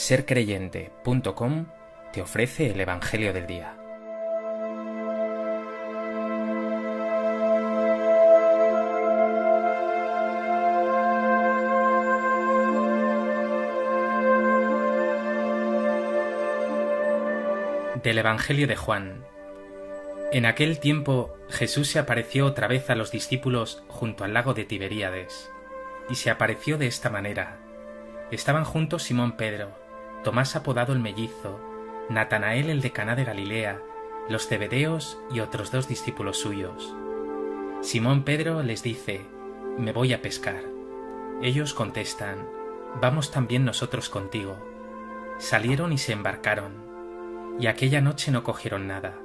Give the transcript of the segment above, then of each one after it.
sercreyente.com te ofrece el Evangelio del Día. Del Evangelio de Juan. En aquel tiempo Jesús se apareció otra vez a los discípulos junto al lago de Tiberíades, y se apareció de esta manera. Estaban juntos Simón Pedro, Tomás apodado el mellizo, Natanael el de Caná de Galilea, los Zebedeos y otros 2 discípulos suyos. Simón Pedro les dice: «Me voy a pescar». Ellos contestan: «Vamos también nosotros contigo». Salieron y se embarcaron, y aquella noche no cogieron nada.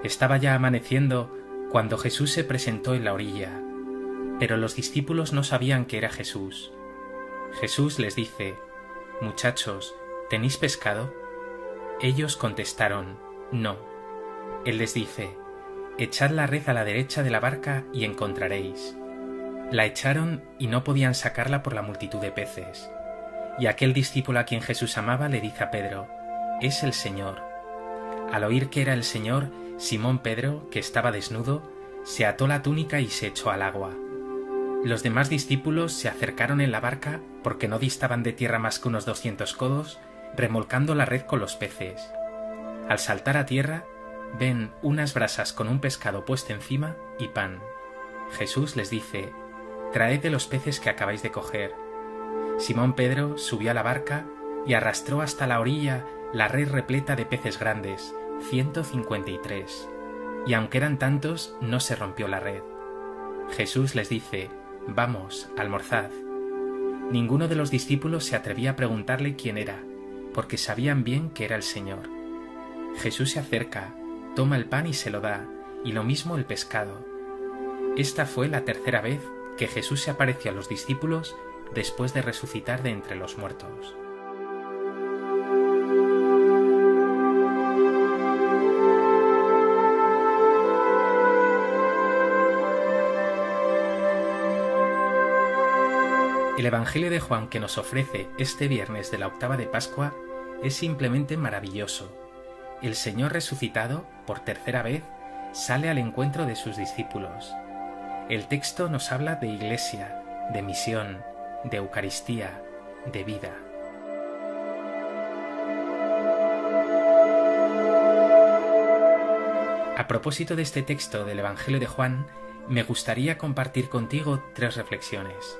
Estaba ya amaneciendo cuando Jesús se presentó en la orilla, pero los discípulos no sabían que era Jesús. Jesús les dice: «Muchachos, ¿tenéis pescado?». Ellos contestaron: «No». Él les dice: «Echad la red a la derecha de la barca y encontraréis». La echaron y no podían sacarla por la multitud de peces. Y aquel discípulo a quien Jesús amaba le dice a Pedro: «Es el Señor». Al oír que era el Señor, Simón Pedro, que estaba desnudo, se ató la túnica y se echó al agua. Los demás discípulos se acercaron en la barca porque no distaban de tierra más que unos 200 codos, remolcando la red con los peces. Al saltar a tierra, ven unas brasas con un pescado puesto encima y pan. Jesús les dice: «Traed de los peces que acabáis de coger». Simón Pedro subió a la barca y arrastró hasta la orilla la red repleta de peces grandes, 153, y aunque eran tantos, no se rompió la red. Jesús les dice: «Vamos, almorzad». Ninguno de los discípulos se atrevía a preguntarle quién era, porque sabían bien que era el Señor. Jesús se acerca, toma el pan y se lo da, y lo mismo el pescado. Esta fue la tercera vez que Jesús se apareció a los discípulos después de resucitar de entre los muertos. El Evangelio de Juan que nos ofrece este viernes de la octava de Pascua es simplemente maravilloso. El Señor resucitado, por tercera vez, sale al encuentro de sus discípulos. El texto nos habla de iglesia, de misión, de Eucaristía, de vida. A propósito de este texto del Evangelio de Juan, me gustaría compartir contigo 3 reflexiones.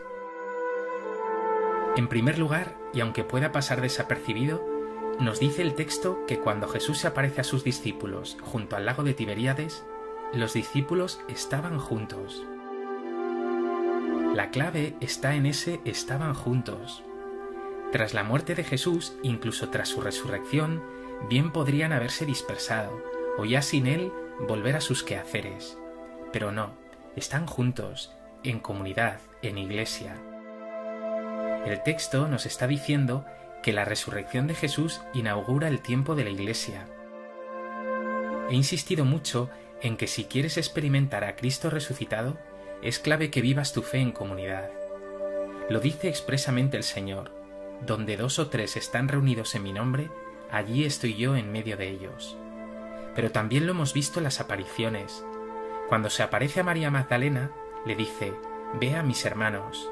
En primer lugar, y aunque pueda pasar desapercibido, nos dice el texto que cuando Jesús se aparece a sus discípulos junto al lago de Tiberíades, los discípulos estaban juntos. La clave está en ese estaban juntos. Tras la muerte de Jesús, incluso tras su resurrección, bien podrían haberse dispersado, o ya sin él volver a sus quehaceres. Pero no, están juntos, en comunidad, en iglesia. El texto nos está diciendo que la resurrección de Jesús inaugura el tiempo de la iglesia. He insistido mucho en que si quieres experimentar a Cristo resucitado, es clave que vivas tu fe en comunidad. Lo dice expresamente el Señor: «Donde 2 o 3 están reunidos en mi nombre, allí estoy yo en medio de ellos». Pero también lo hemos visto en las apariciones. Cuando se aparece a María Magdalena, le dice: «Ve a mis hermanos».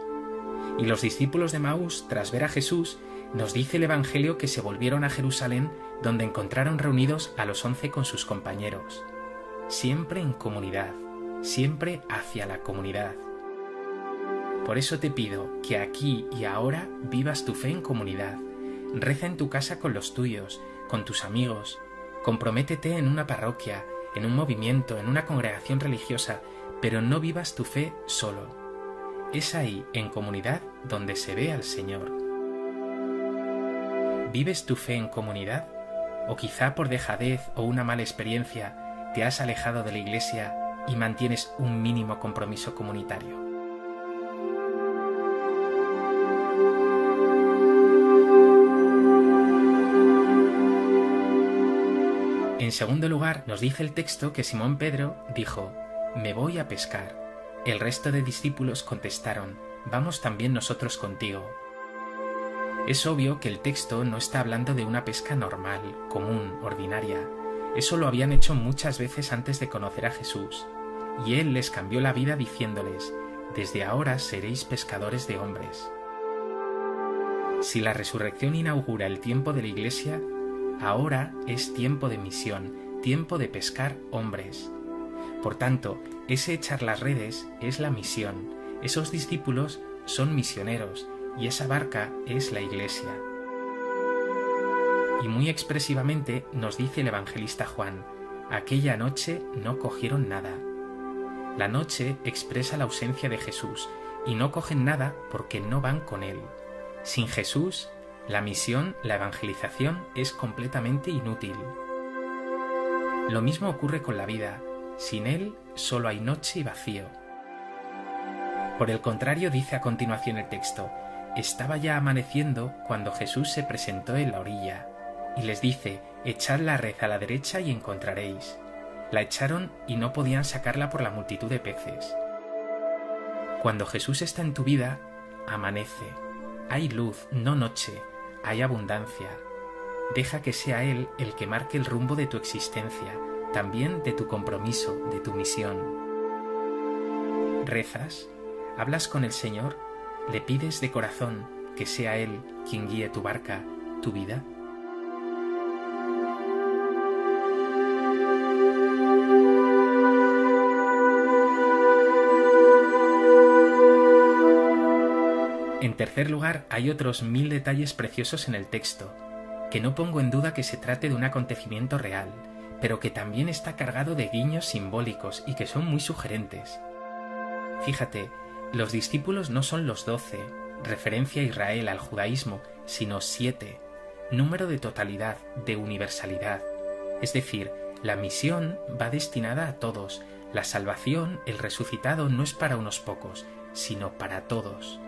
Y los discípulos de Emaús, tras ver a Jesús, nos dice el Evangelio que se volvieron a Jerusalén, donde encontraron reunidos a los 11 con sus compañeros. Siempre en comunidad, siempre hacia la comunidad. Por eso te pido que aquí y ahora vivas tu fe en comunidad. Reza en tu casa con los tuyos, con tus amigos. Comprométete en una parroquia, en un movimiento, en una congregación religiosa, pero no vivas tu fe solo. Es ahí, en comunidad, donde se ve al Señor. ¿Vives tu fe en comunidad? ¿O quizá por dejadez o una mala experiencia te has alejado de la iglesia y mantienes un mínimo compromiso comunitario? En segundo lugar, nos dice el texto que Simón Pedro dijo: «Me voy a pescar». El resto de discípulos contestaron: «Vamos también nosotros contigo». Es obvio que el texto no está hablando de una pesca normal, común, ordinaria. Eso lo habían hecho muchas veces antes de conocer a Jesús, y Él les cambió la vida diciéndoles: «Desde ahora seréis pescadores de hombres». Si la resurrección inaugura el tiempo de la Iglesia, ahora es tiempo de misión, tiempo de pescar hombres. Por tanto, ese echar las redes es la misión, esos discípulos son misioneros, y esa barca es la Iglesia. Y muy expresivamente nos dice el evangelista Juan: aquella noche no cogieron nada. La noche expresa la ausencia de Jesús, y no cogen nada porque no van con Él. Sin Jesús, la misión, la evangelización es completamente inútil. Lo mismo ocurre con la vida. Sin Él solo hay noche y vacío. Por el contrario, dice a continuación el texto: estaba ya amaneciendo cuando Jesús se presentó en la orilla, y les dice: echad la red a la derecha y encontraréis. La echaron y no podían sacarla por la multitud de peces. Cuando Jesús está en tu vida, amanece. Hay luz, no noche, hay abundancia. Deja que sea Él el que marque el rumbo de tu existencia, también de tu compromiso, de tu misión. ¿Rezas? ¿Hablas con el Señor? ¿Le pides de corazón que sea Él quien guíe tu barca, tu vida? En tercer lugar, hay otros 1000 detalles preciosos en el texto, que no pongo en duda que se trate de un acontecimiento real, pero que también está cargado de guiños simbólicos y que son muy sugerentes. Fíjate, los discípulos no son los 12, referencia a Israel, al judaísmo, sino 7, número de totalidad, de universalidad. Es decir, la misión va destinada a todos, la salvación, el resucitado, no es para unos pocos, sino para todos.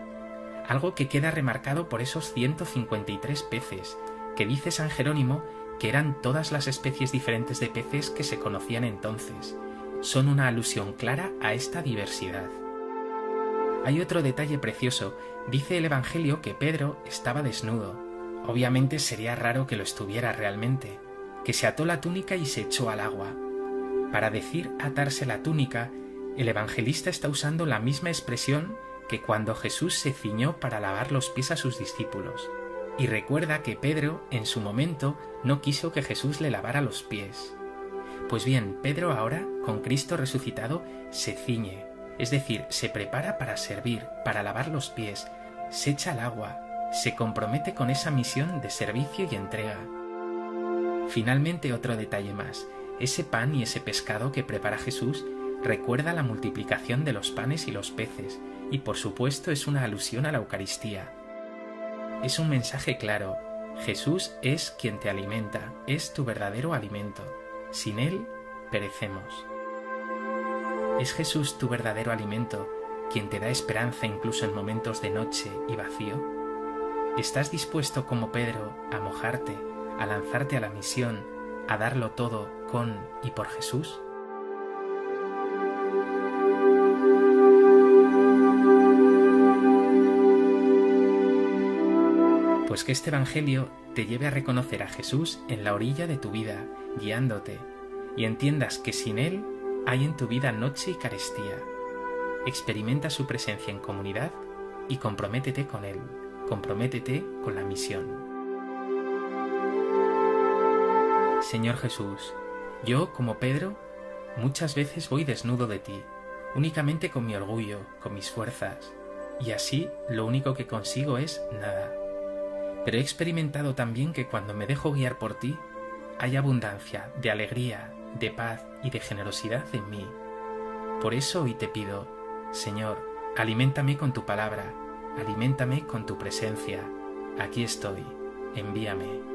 Algo que queda remarcado por esos 153 peces, que dice San Jerónimo que eran todas las especies diferentes de peces que se conocían entonces. Son una alusión clara a esta diversidad. Hay otro detalle precioso. Dice el Evangelio que Pedro estaba desnudo. Obviamente sería raro que lo estuviera realmente, que se ató la túnica y se echó al agua. Para decir atarse la túnica, el evangelista está usando la misma expresión que cuando Jesús se ciñó para lavar los pies a sus discípulos, y recuerda que Pedro, en su momento, no quiso que Jesús le lavara los pies. Pues bien, Pedro ahora, con Cristo resucitado, se ciñe, es decir, se prepara para servir, para lavar los pies, se echa al agua, se compromete con esa misión de servicio y entrega. Finalmente, otro detalle más: ese pan y ese pescado que prepara Jesús recuerda la multiplicación de los panes y los peces, y por supuesto es una alusión a la Eucaristía. Es un mensaje claro: Jesús es quien te alimenta, es tu verdadero alimento. Sin Él, perecemos. ¿Es Jesús tu verdadero alimento, quien te da esperanza incluso en momentos de noche y vacío? ¿Estás dispuesto, como Pedro, a mojarte, a lanzarte a la misión, a darlo todo con y por Jesús? Pues que este Evangelio te lleve a reconocer a Jesús en la orilla de tu vida, guiándote, y entiendas que sin Él hay en tu vida noche y carestía. Experimenta su presencia en comunidad y comprométete con Él, comprométete con la misión. Señor Jesús, yo, como Pedro, muchas veces voy desnudo de ti, únicamente con mi orgullo, con mis fuerzas, y así lo único que consigo es nada. Pero he experimentado también que cuando me dejo guiar por ti, hay abundancia de alegría, de paz y de generosidad en mí. Por eso hoy te pido: Señor, aliméntame con tu palabra, aliméntame con tu presencia. Aquí estoy, envíame.